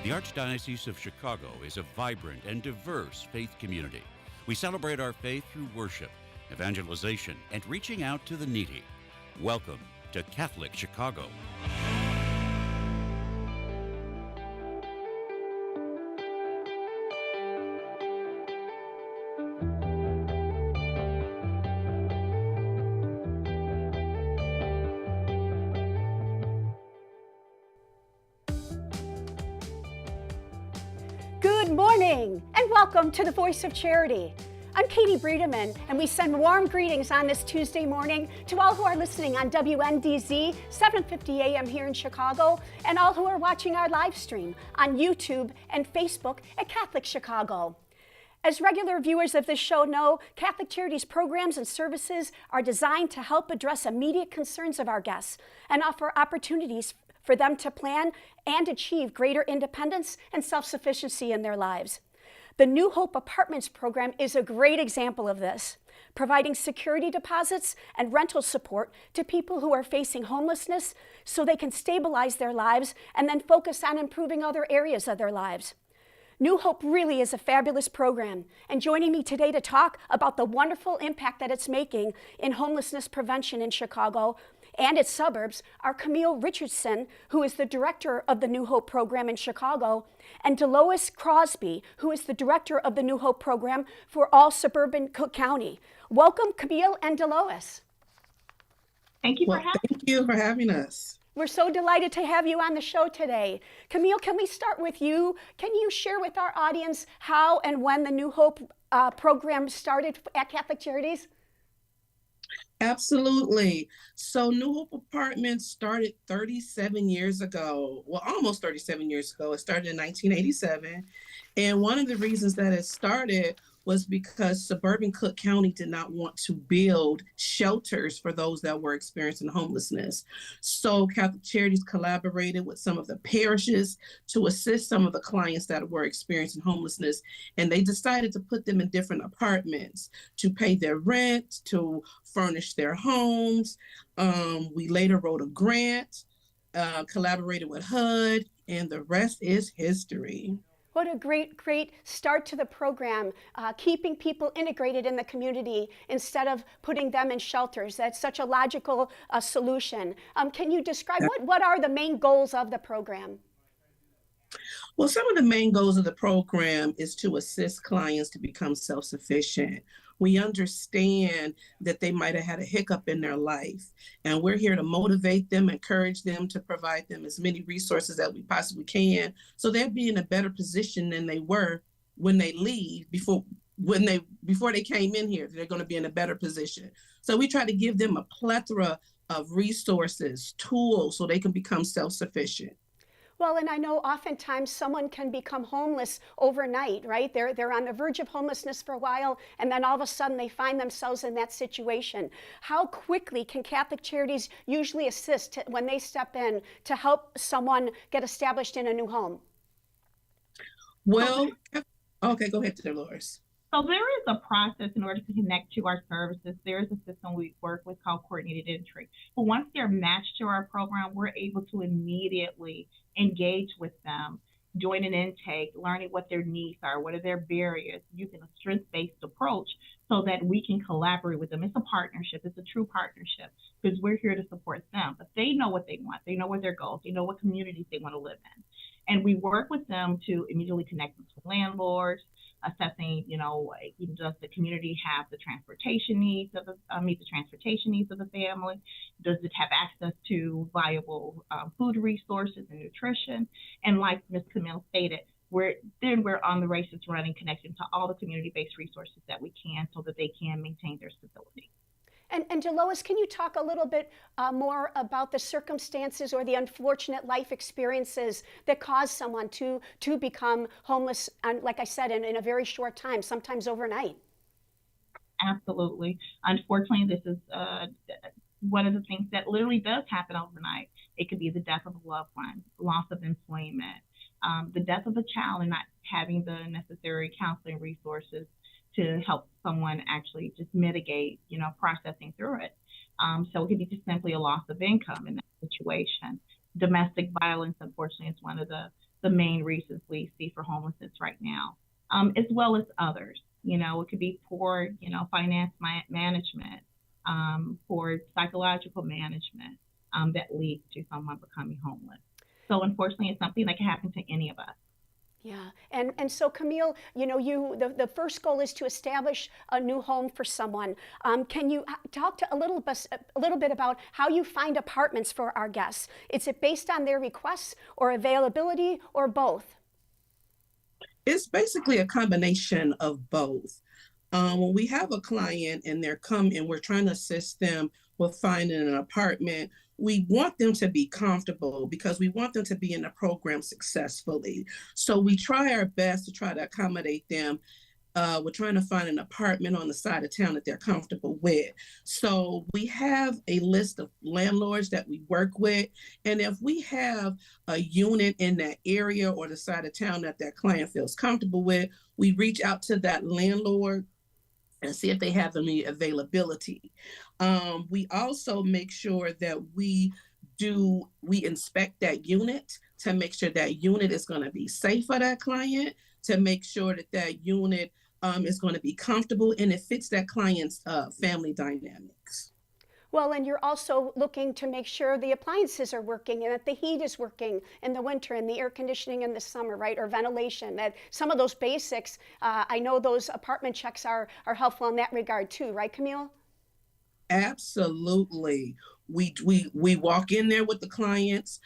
The Archdiocese of Chicago is a vibrant and diverse faith community. We celebrate our faith through worship, evangelization, and reaching out to the needy. Welcome to Catholic Chicago. Good morning and welcome to the Voice of Charity. I'm Katie Bredemann, and we send warm greetings on this Tuesday morning to all who are listening on WNDZ 750 AM here in Chicago, and all who are watching our live stream on YouTube and Facebook at Catholic Chicago. As regular viewers of this show know, Catholic Charities programs and services are designed to help address immediate concerns of our guests and offer opportunities for them to plan and achieve greater independence and self-sufficiency in their lives. The New Hope Apartments program is a great example of this, providing security deposits and rental support to people who are facing homelessness so they can stabilize their lives and then focus on improving other areas of their lives. New Hope really is a fabulous program, and joining me today to talk about the wonderful impact that it's making in homelessness prevention in Chicago and its suburbs are Camille Richardson, who is the director of the New Hope program in Chicago, and Deloise Crosby, who is the director of the New Hope program for all Suburban Cook County. Welcome, Camille and Deloise. Thank you for having us. We're so delighted to have you on the show today. Camille, can we start with you? Can you share with our audience how and when the New Hope program started at Catholic Charities? Absolutely. So New Hope Apartments started 37 years ago. Well, almost 37 years ago. It started in 1987. And one of the reasons that it started was because Suburban Cook County did not want to build shelters for those that were experiencing homelessness. So Catholic Charities collaborated with some of the parishes to assist some of the clients that were experiencing homelessness. And they decided to put them in different apartments to pay their rent, to furnish their homes. We later wrote a grant, collaborated with HUD, and the rest is history. What a great start to the program, keeping people integrated in the community instead of putting them in shelters. That's such a logical solution. Can you describe what are the main goals of the program? Well, some of the main goals of the program is to assist clients to become self-sufficient. We understand that they might have had a hiccup in their life, and we're here to motivate them, encourage them, to provide them as many resources that we possibly can, so they'll be in a better position than they were when they leave, before they came in here. They're going to be in a better position. So we try to give them a plethora of resources, tools, so they can become self-sufficient. Well, and I know oftentimes someone can become homeless overnight, right? They're on the verge of homelessness for a while, and then all of a sudden they find themselves in that situation. How quickly can Catholic Charities usually assist when they step in to help someone get established in a new home? Well, okay, go ahead, Deloise. So there is a process in order to connect to our services. There is a system we work with called coordinated entry. But once they're matched to our program, we're able to immediately engage with them, join an intake, learning what their needs are, what are their barriers, using a strengths-based approach so that we can collaborate with them. It's a partnership. It's a true partnership because we're here to support them. But they know what they want. They know what their goals. They know what communities they want to live in. And we work with them to immediately connect them to landlords, assessing, does the community have the transportation needs of meet the transportation needs of the family? Does it have access to viable food resources and nutrition? And like Ms. Camille stated, we're on the races running, connecting to all the community-based resources that we can so that they can maintain their stability. And Deloise, can you talk a little bit more about the circumstances or the unfortunate life experiences that cause someone to become homeless, and like I said, in a very short time, sometimes overnight? Absolutely. Unfortunately, this is one of the things that literally does happen overnight. It could be the death of a loved one, loss of employment, the death of a child and not having the necessary counseling resources to help someone actually just mitigate, processing through it. So it could be just simply a loss of income in that situation. Domestic violence, unfortunately, is one of the the main reasons we see for homelessness right now, as well as others. It could be poor, finance management, poor psychological management that leads to someone becoming homeless. So unfortunately, it's something that can happen to any of us. Yeah, and so Camille, the first goal is to establish a new home for someone. Can you talk a little bit about how you find apartments for our guests? Is it based on their requests or availability or both? It's basically a combination of both. When we have a client and we're trying to assist them with finding an apartment, we want them to be comfortable because we want them to be in the program successfully. So we try our best to try to accommodate them. We're trying to find an apartment on the side of town that they're comfortable with. So we have a list of landlords that we work with. And if we have a unit in that area or the side of town that client feels comfortable with, we reach out to that landlord and see if they have any availability. We also make sure that we inspect that unit to make sure that unit is going to be safe for that client, to make sure that unit is going to be comfortable and it fits that client's family dynamics. Well, and you're also looking to make sure the appliances are working and that the heat is working in the winter and the air conditioning in the summer, right? Or ventilation, that some of those basics, I know those apartment checks are helpful in that regard too, right, Camille? Absolutely. We walk in there with the clients.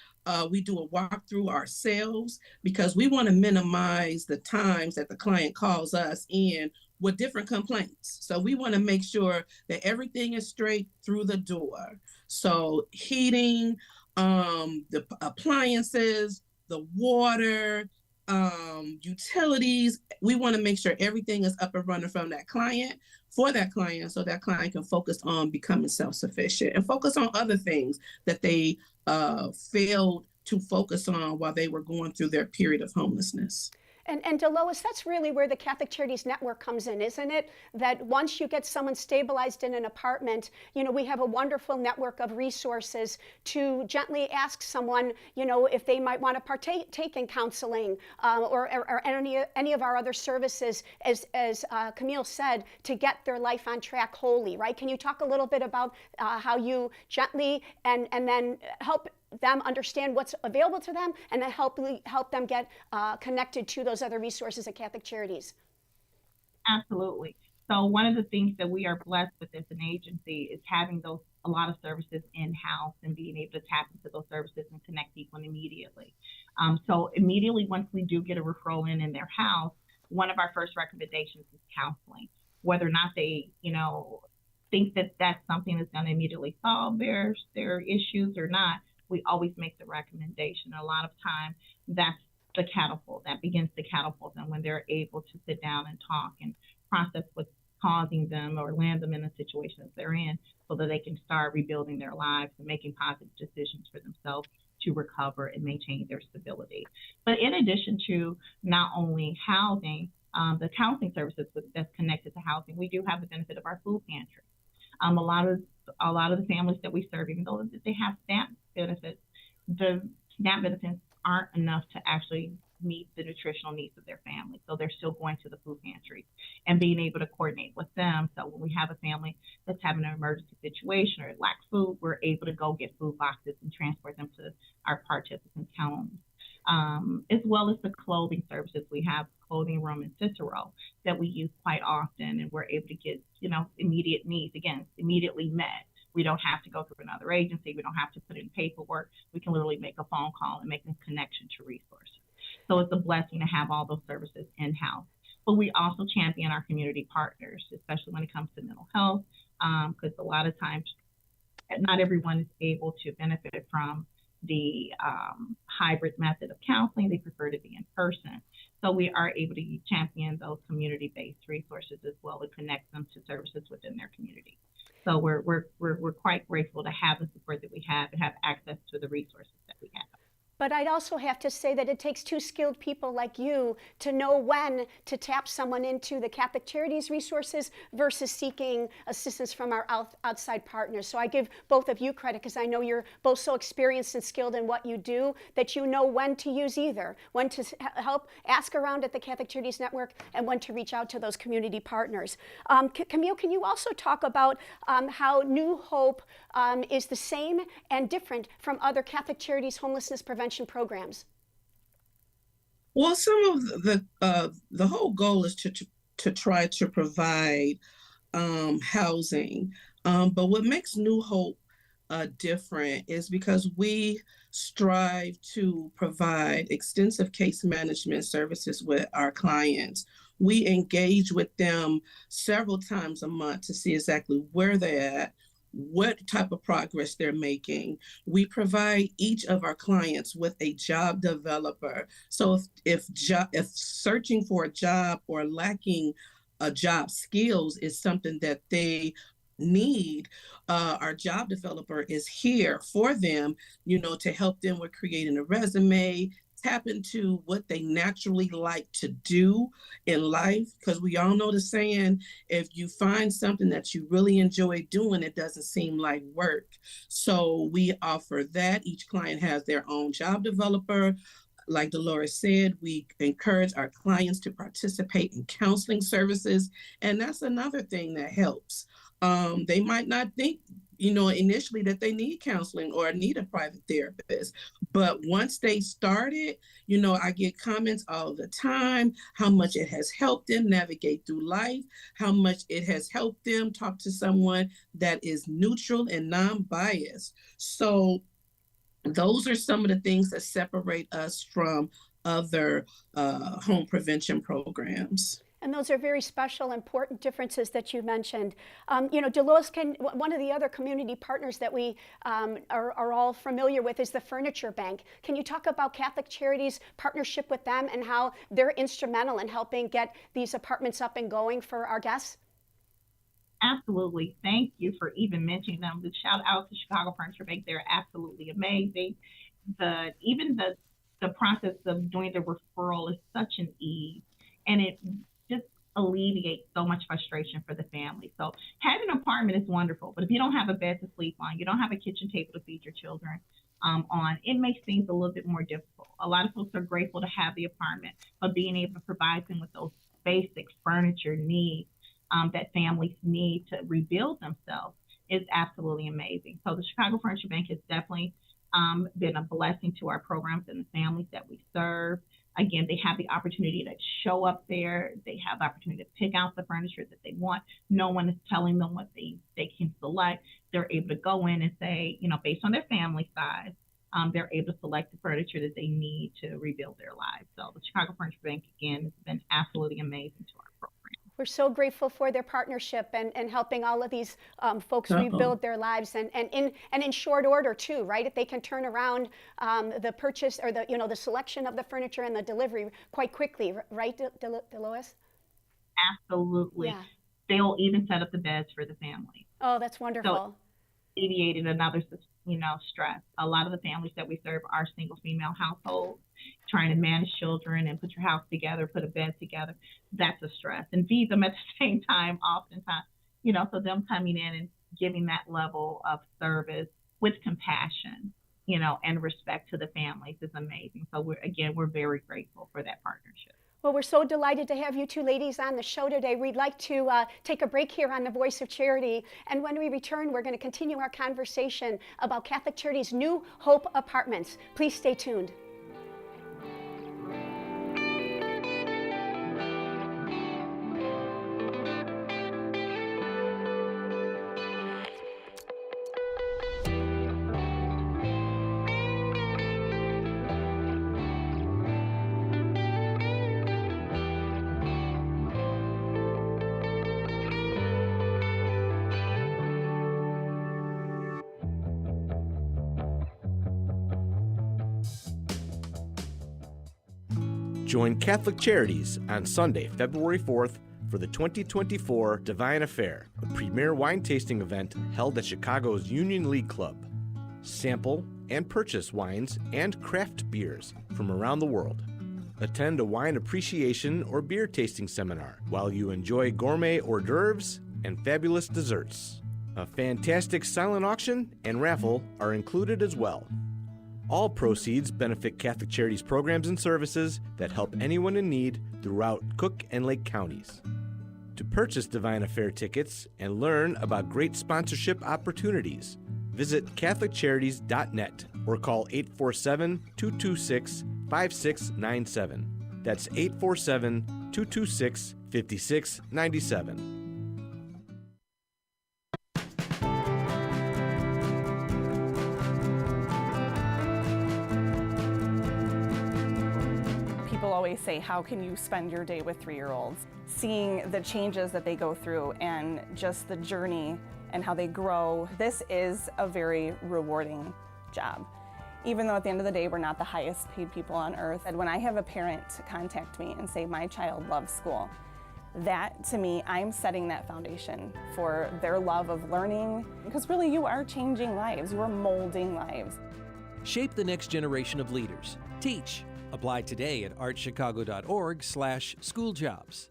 We do a walkthrough ourselves because we want to minimize the times that the client calls us in with different complaints. So we want to make sure that everything is straight through the door. So heating, the appliances, the water, utilities, we want to make sure everything is up and running for that client so that client can focus on becoming self-sufficient and focus on other things that they failed to focus on while they were going through their period of homelessness. And Deloise, that's really where the Catholic Charities Network comes in, isn't it? That once you get someone stabilized in an apartment, we have a wonderful network of resources to gently ask someone, if they might want to partake in counseling or any of our other services, as Camille said, to get their life on track wholly, right? Can you talk a little bit about how you gently and then help them understand what's available to them and then help them get connected to those other resources at Catholic Charities? Absolutely. So one of the things that we are blessed with as an agency is having a lot of services in-house and being able to tap into those services and connect people immediately. So immediately once we do get a referral in their house, one of our first recommendations is counseling, whether or not they, think that that's something that's going to immediately solve their issues or not. We always make the recommendation. A lot of time that's the catapult, that begins to catapult them when they're able to sit down and talk and process what's causing them or land them in the situations they're in so that they can start rebuilding their lives and making positive decisions for themselves to recover and maintain their stability. But in addition to not only housing, the counseling services that's connected to housing, we do have the benefit of our food pantry. A lot of the families that we serve, even though they have SNAP benefits, the SNAP benefits aren't enough to actually meet the nutritional needs of their family. So they're still going to the food pantries and being able to coordinate with them. So when we have a family that's having an emergency situation or lacks food, we're able to go get food boxes and transport them to our participants' homes. As well as the clothing services. We have clothing room in Cicero that we use quite often, and we're able to get, immediate needs, again, immediately met. We don't have to go through another agency. We don't have to put in paperwork. We can literally make a phone call and make a connection to resources. So it's a blessing to have all those services in-house. But we also champion our community partners, especially when it comes to mental health, because a lot of times not everyone is able to benefit from the hybrid method of counseling. They prefer to be in person. So we are able to champion those community-based resources as well and connect them to services within their community. So we're quite grateful to have the support that we have and have access to the resources that we have. But I'd also have to say that it takes two skilled people like you to know when to tap someone into the Catholic Charities resources versus seeking assistance from our outside partners. So I give both of you credit because I know you're both so experienced and skilled in what you do that you know when to use either, when to help ask around at the Catholic Charities Network and when to reach out to those community partners. Camille, can you also talk about how New Hope is the same and different from other Catholic Charities homelessness prevention programs? Well, some of the whole goal is to try to provide housing, but what makes New Hope different is because we strive to provide extensive case management services with our clients. We engage with them several times a month to see exactly where they're at, what type of progress they're making. We provide each of our clients with a job developer. So if searching for a job or lacking a job skills is something that they need, our job developer is here for them, to help them with creating a resume, tap into what they naturally like to do in life, because we all know the saying, if you find something that you really enjoy doing, it doesn't seem like work. So we offer that. Each client has their own job developer. Like Deloise said, we encourage our clients to participate in counseling services, and that's another thing that helps. They might not think initially that they need counseling or need a private therapist. But once they started, I get comments all the time, how much it has helped them navigate through life, how much it has helped them talk to someone that is neutral and non-biased. So those are some of the things that separate us from other home prevention programs. And those are very special, important differences that you mentioned. Deloise, one of the other community partners that we are all familiar with is the Furniture Bank. Can you talk about Catholic Charities' partnership with them and how they're instrumental in helping get these apartments up and going for our guests? Absolutely. Thank you for even mentioning them. The shout out to Chicago Furniture Bank. They're absolutely amazing. Even the process of doing the referral is such an ease, and it just alleviates so much frustration for the family. So having an apartment is wonderful, but if you don't have a bed to sleep on, you don't have a kitchen table to feed your children on, it makes things a little bit more difficult. A lot of folks are grateful to have the apartment, but being able to provide them with those basic furniture needs that families need to rebuild themselves is absolutely amazing. So the Chicago Furniture Bank has definitely been a blessing to our programs and the families that we serve. Again, they have the opportunity to show up there. They have the opportunity to pick out the furniture that they want. No one is telling them what they can select. They're able to go in and say, based on their family size, they're able to select the furniture that they need to rebuild their lives. So the Chicago Furniture Bank, again, has been absolutely amazing to our program. We're so grateful for their partnership and helping all of these folks rebuild their lives and in short order too, right? If they can turn around the purchase or the selection of the furniture and the delivery quite quickly, right, Deloise? Absolutely. Yeah. They'll even set up the beds for the family. Oh, that's wonderful. So alleviated another stress. A lot of the families that we serve are single female households, trying to manage children and put your house together, put a bed together. That's a stress. And feed them at the same time, oftentimes, so them coming in and giving that level of service with compassion, and respect to the families is amazing. So we're very grateful for that partnership. Well, we're so delighted to have you two ladies on the show today. We'd like to take a break here on The Voice of Charity. And when we return, we're going to continue our conversation about Catholic Charities' New Hope Apartments. Please stay tuned. Join Catholic Charities on Sunday, February 4th for the 2024 Divine Affair, a premier wine tasting event held at Chicago's Union League Club. Sample and purchase wines and craft beers from around the world. Attend a wine appreciation or beer tasting seminar while you enjoy gourmet hors d'oeuvres and fabulous desserts. A fantastic silent auction and raffle are included as well. All proceeds benefit Catholic Charities programs and services that help anyone in need throughout Cook and Lake counties. To purchase Divine Affair tickets and learn about great sponsorship opportunities, visit CatholicCharities.net or call 847-226-5697. That's 847-226-5697. People always say, how can you spend your day with 3-year-olds? Seeing the changes that they go through and just the journey and how they grow, this is a very rewarding job. Even though at the end of the day, we're not the highest paid people on earth. And when I have a parent contact me and say, my child loves school, that to me, I'm setting that foundation for their love of learning, because really you are changing lives, you are molding lives. Shape the next generation of leaders. Teach. Apply today at artchicago.org/schooljobs.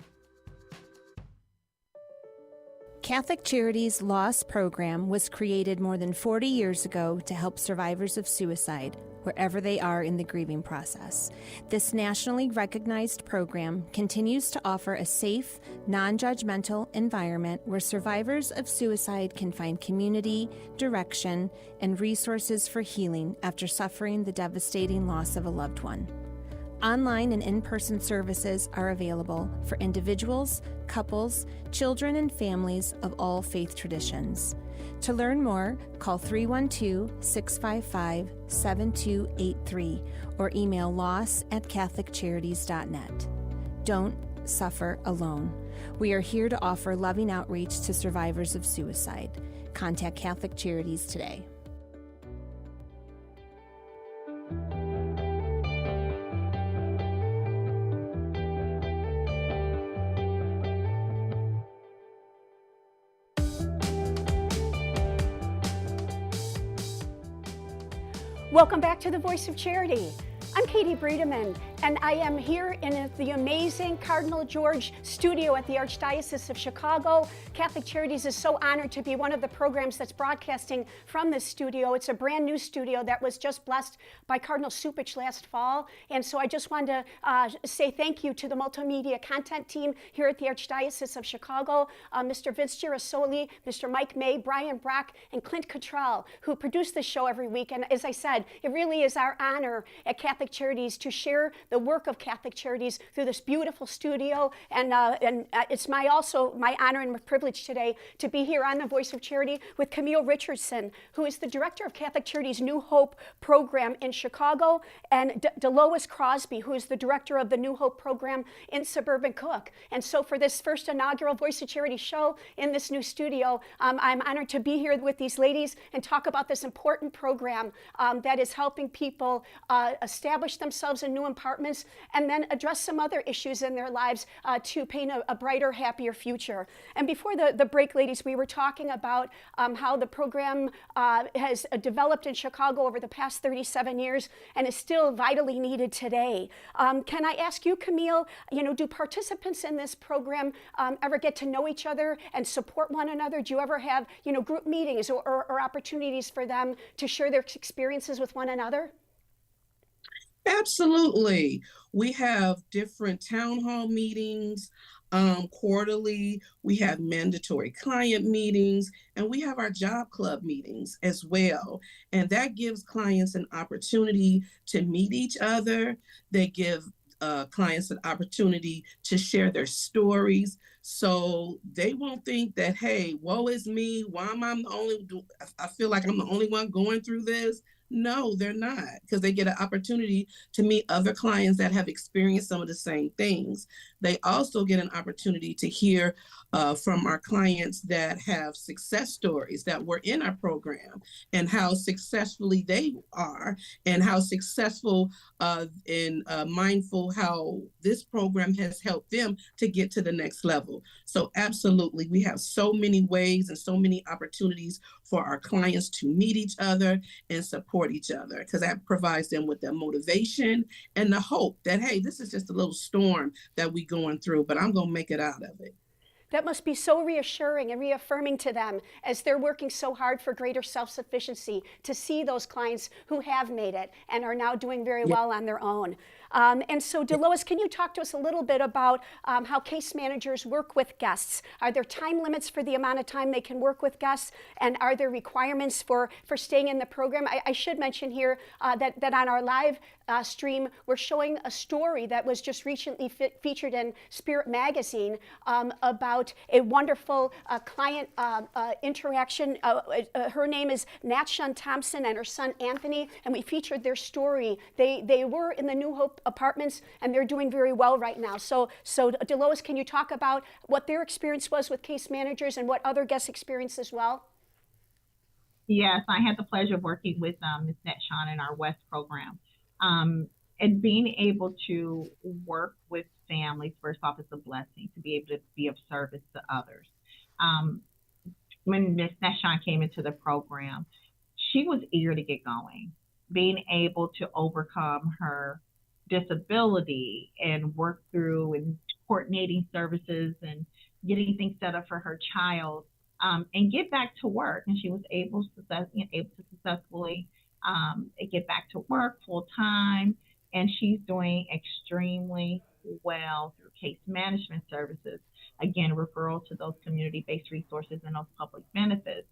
Catholic Charities Loss Program was created more than 40 years ago to help survivors of suicide wherever they are in the grieving process. This nationally recognized program continues to offer a safe, non-judgmental environment where survivors of suicide can find community, direction, and resources for healing after suffering the devastating loss of a loved one. Online and in-person services are available for individuals, couples, children, and families of all faith traditions. To learn more, call 312-655-7283 or email loss@catholiccharities.net. Don't suffer alone. We are here to offer loving outreach to survivors of suicide. Contact Catholic Charities today. Welcome back to the Voice of Charity. I'm Katie Bredemann, and I am here in the amazing Cardinal George studio at the Archdiocese of Chicago. Catholic Charities is so honored to be one of the programs that's broadcasting from this studio. It's a brand new studio that was just blessed by Cardinal Supich last fall. And so I just wanted to say thank you to the multimedia content team here at the Archdiocese of Chicago, Mr. Vince Girasoli, Mr. Mike May, Brian Brock, and Clint Cottrell, who produce this show every week. And as I said, it really is our honor at Catholic Charities to share the work of Catholic Charities through this beautiful studio, and it's also my honor and privilege today to be here on the Voice of Charity with Camille Richardson, who is the director of Catholic Charities New Hope program in Chicago, and Deloise Crosby, who is the director of the New Hope program in Suburban Cook. And so for this first inaugural Voice of Charity show in this new studio, I'm honored to be here with these ladies and talk about this important program that is helping people establish themselves in new apartments and then address some other issues in their lives to paint a brighter, happier future. And before the break, ladies, we were talking about how the program has developed in Chicago over the past 37 years and is still vitally needed today. Can I ask you, Camille, do participants in this program ever get to know each other and support one another? Do you ever have, group meetings or opportunities for them to share their experiences with one another? Absolutely. We have different town hall meetings quarterly. We have mandatory client meetings, and we have our job club meetings as well. And that gives clients an opportunity to meet each other. They give clients an opportunity to share their stories, so they won't think that, hey, woe is me. Why am I the only? I feel like I'm the only one going through this. No, they're not, because they get an opportunity to meet other clients that have experienced some of the same things. They also get an opportunity to hear from our clients that have success stories that were in our program and how successfully they are and how successful and mindful how this program has helped them to get to the next level. So absolutely, we have so many ways and so many opportunities for our clients to meet each other and support support each other, because that provides them with the motivation and the hope that, hey, this is just a little storm that we going through, but I'm going to make it out of it. That must be so reassuring and reaffirming to them as they're working so hard for greater self-sufficiency, to see those clients who have made it and are now doing very well on their own. And so, Deloise, can you talk to us a little bit about how case managers work with guests? Are there time limits for the amount of time they can work with guests? And are there requirements for staying in the program? I should mention here that on our live stream, we're showing a story that was just recently featured in Spirit Magazine about a wonderful client interaction. Her name is Nat Shun Thompson and her son Anthony, and we featured their story. They were in the New Hope Apartments, and they're doing very well right now. So Deloise, can you talk about what their experience was with case managers and what other guests experienced as well? Yes, I had the pleasure of working with Ms. Nat Shun in our West program. And being able to work with families, first off, is a blessing to be able to be of service to others. When Ms. Nat Shun came into the program, she was eager to get going. Being able to overcome her disability and work through and coordinating services and getting things set up for her child, and get back to work. And she was able to successfully get back to work full time. And she's doing extremely well through case management services. Again, referral to those community-based resources and those public benefits,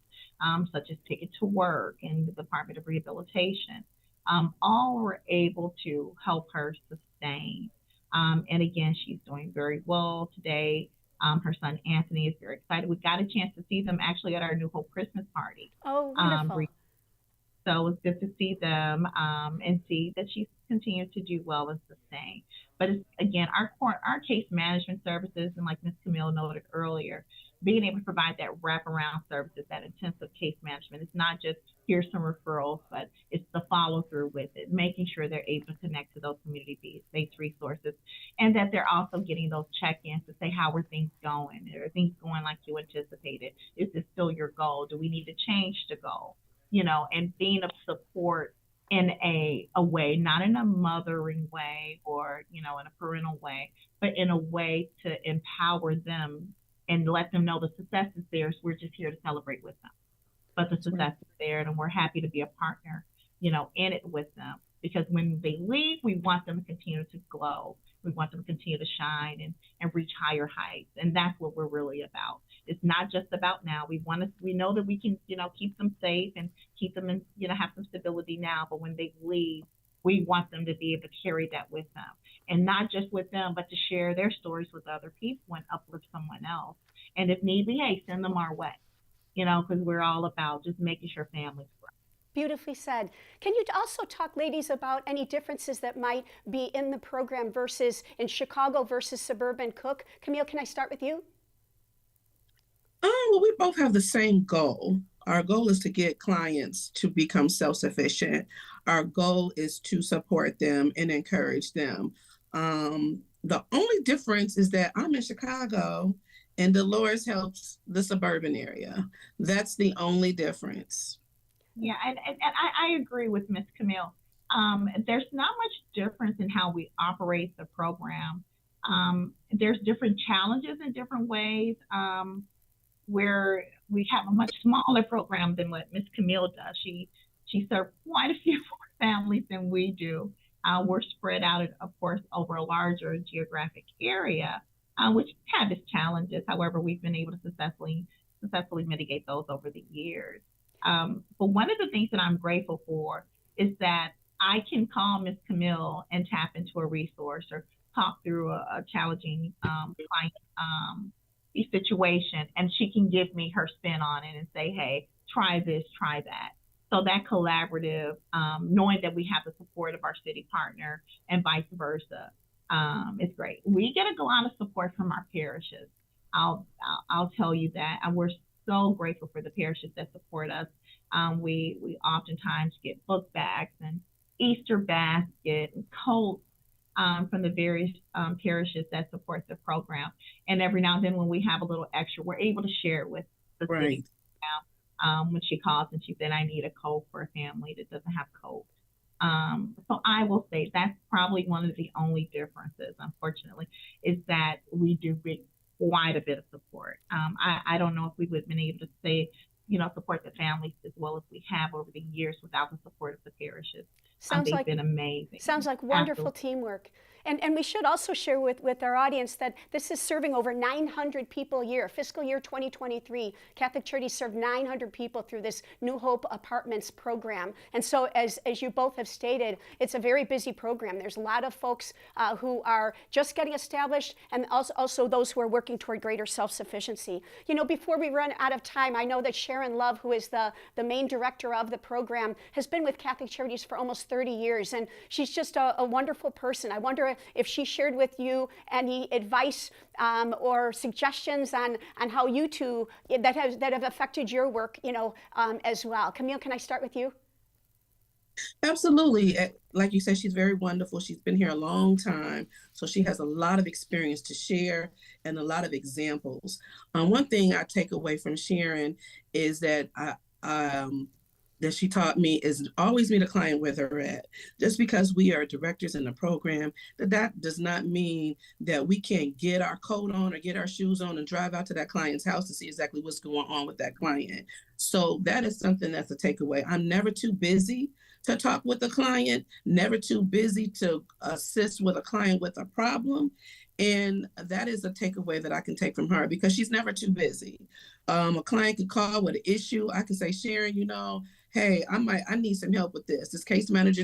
such as Ticket to Work and the Department of Rehabilitation. All were able to help her sustain. And again, she's doing very well today. Her son Anthony is very excited. We got a chance to see them actually at our New Hope Christmas party. Oh, wonderful. So it's good to see them and see that she's continued to do well and sustain. But it's, again, our case management services, and like Ms. Camille noted earlier, being able to provide that wraparound services, that intensive case management. It's not just here's some referrals, but it's the follow through with it, making sure they're able to connect to those community-based resources, and that they're also getting those check-ins to say, how are things going? Are things going like you anticipated? Is this still your goal? Do we need to change the goal? You know, and being of support in a way, not in a mothering way or, you know, in a parental way, but in a way to empower them and let them know the success is theirs. We're just here to celebrate with them. But the success is there, and we're happy to be a partner, you know, in it with them. Because when they leave, we want them to continue to glow. We want them to continue to shine and reach higher heights. And that's what we're really about. It's not just about now. We know that we can, you know, keep them safe and keep them in, you know, have some stability now. But when they leave, we want them to be able to carry that with them. And not just with them, but to share their stories with other people and uplift someone else. And if need be, hey, send them our way, you know, because we're all about just making sure families grow. Beautifully said. Can you also talk, ladies, about any differences that might be in the program versus in Chicago versus Suburban Cook? Camille, can I start with you? Well, we both have the same goal. Our goal is to get clients to become self-sufficient. Our goal is to support them and encourage them. The only difference is that I'm in Chicago and Deloise helps the suburban area. That's the only difference. Yeah, and I agree with Ms. Camille. There's not much difference in how we operate the program. There's different challenges in different ways, where we have a much smaller program than what Ms. Camille does. She serves quite a few more families than we do. We're spread out, of course, over a larger geographic area, which have its challenges. However, we've been able to successfully mitigate those over the years. But one of the things that I'm grateful for is that I can call Ms. Camille and tap into a resource or talk through a challenging client situation, and she can give me her spin on it and say, hey, try this, try that. So that collaborative, knowing that we have the support of our city partner and vice versa, is great. We get a lot of support from our parishes. I'll tell you that, and we're so grateful for the parishes that support us. We oftentimes get book bags and Easter basket and coats from the various parishes that support the program. And every now and then when we have a little extra, we're able to share it with the city. when she calls and she said, I need a code for a family that doesn't have code. So I will say that's probably one of the only differences, unfortunately, is that we do bring quite a bit of support. I don't know if we would have been able to say, support the families as well as we have over the years without the support of the parishes. They've been amazing. Sounds like wonderful Absolutely. teamwork. And we should also share with our audience that this is serving over 900 people a year. Fiscal year 2023, Catholic Charities served 900 people through this New Hope Apartments program. And so as you both have stated, it's a very busy program. There's a lot of folks who are just getting established, and also those who are working toward greater self-sufficiency. Before we run out of time, I know that Sharon Love, who is the main director of the program, has been with Catholic Charities for almost 30 years, and she's just a wonderful person. I wonder if she shared with you any advice or suggestions on how you two that have affected your work, as well. Camille, can I start with you? Absolutely. Like you said, she's very wonderful. She's been here a long time, so she has a lot of experience to share and a lot of examples. One thing I take away from Sharon is that that she taught me is always meet a client where they're at. Just because we are directors in the program, that does not mean that we can't get our coat on or get our shoes on and drive out to that client's house to see exactly what's going on with that client. So that is something that's a takeaway. I'm never too busy to talk with a client, never too busy to assist with a client with a problem. And that is a takeaway that I can take from her, because she's never too busy. A client could call with an issue. I can say, Sharon, hey, I need some help with this. This case manager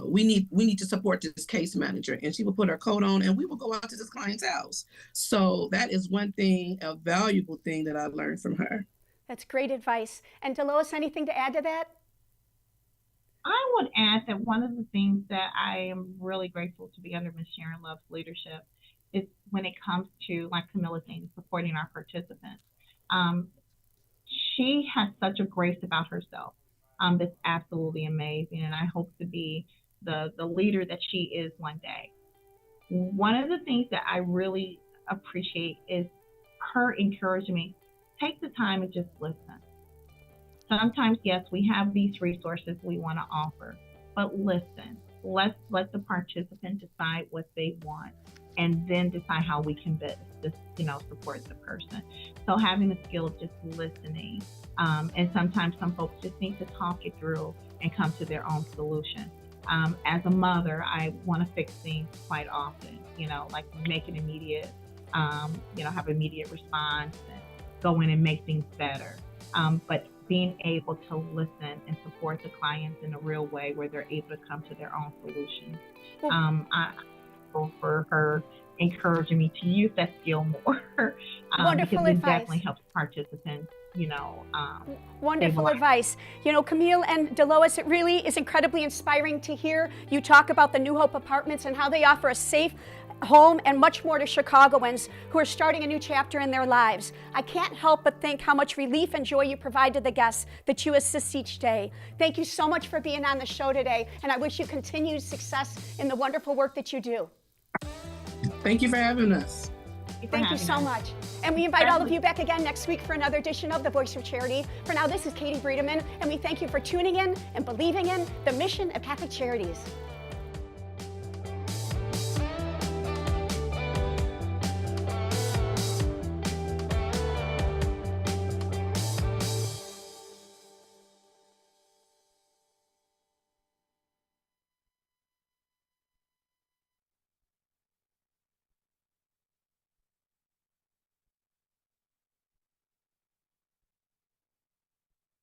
we need to support this case manager. And she will put her coat on and we will go out to this client's house. So that is one thing, a valuable thing that I learned from her. That's great advice. And Deloise, anything to add to that? I would add that one of the things that I am really grateful to be under Ms. Sharon Love's leadership is when it comes to, like Camilla saying, supporting our participants. She has such a grace about herself that's absolutely amazing, and I hope to be the leader that she is one day. One of the things that I really appreciate is her encouraging me, take the time and just listen. Sometimes, yes, we have these resources we want to offer, but listen. Let's let the participant decide what they want, and then decide how we can best, support the person. So having the skill of just listening, and sometimes some folks just need to talk it through and come to their own solution. As a mother, I want to fix things quite often, like make an immediate, have immediate response and go in and make things better. But being able to listen and support the clients in a real way where they're able to come to their own solutions. I for her encouraging me to use that skill more. Wonderful because it advice. definitely helps participants, Wonderful advice. Camille and Deloise, it really is incredibly inspiring to hear you talk about the New Hope Apartments and how they offer a safe home and much more to Chicagoans who are starting a new chapter in their lives. I can't help but think how much relief and joy you provide to the guests that you assist each day. Thank you so much for being on the show today, and I wish you continued success in the wonderful work that you do. Thank you for having us. Thank you so much. And we invite all of you back again next week for another edition of The Voice of Charity. For now, this is Katie Bredemann, and we thank you for tuning in and believing in the mission of Catholic Charities.